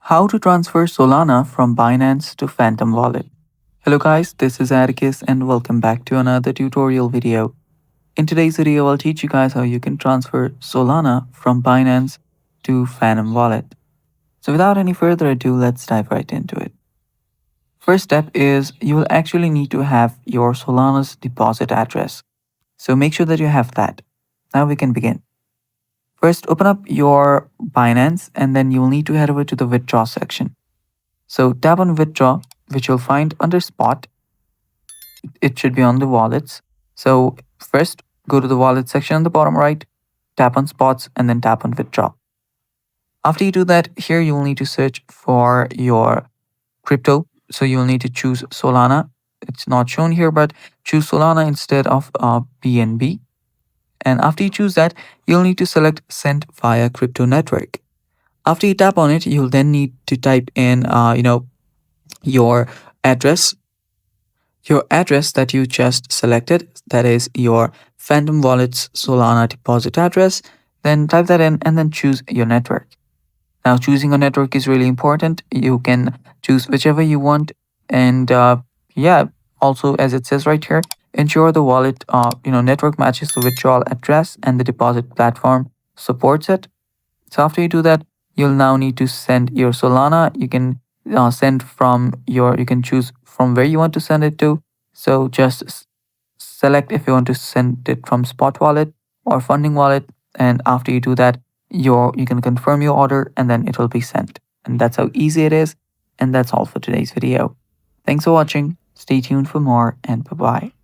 How to transfer Solana from Binance to Phantom Wallet. Hello guys, this is Atticus and welcome back to another tutorial video. In today's video, I'll teach you guys how you can transfer Solana from Binance to Phantom Wallet. So without any further ado, let's dive right into it. First step is you will actually need to have your Solana's deposit address. So make sure that you have that. Now we can begin. First, open up your Binance and then you'll need to head over to the withdraw section. So tap on withdraw, which you'll find under spot. It should be on the wallets. So first, go to the wallet section on the bottom right, tap on spots, and then tap on withdraw. After you do that, here you'll need to search for your crypto. So you'll need to choose Solana. It's not shown here, but choose Solana instead of BNB. And after you choose that, you'll need to select send via crypto network. After you tap on it, you'll then need to type in, your address, that you just selected, that is your Phantom Wallet's Solana deposit address. Then type that in and then choose your network. Now, choosing a network is really important. You can choose whichever you want, and also as it says right here, ensure the wallet network matches the withdrawal address and the deposit platform supports it. So after you do that, you'll now need to send your Solana. You can you can choose from where you want to send it to. So just select if you want to send it from spot wallet or funding wallet. And after you do that, you can confirm your order and then it will be sent. And that's how easy it is. And that's all for today's video. Thanks for watching. Stay tuned for more and bye-bye.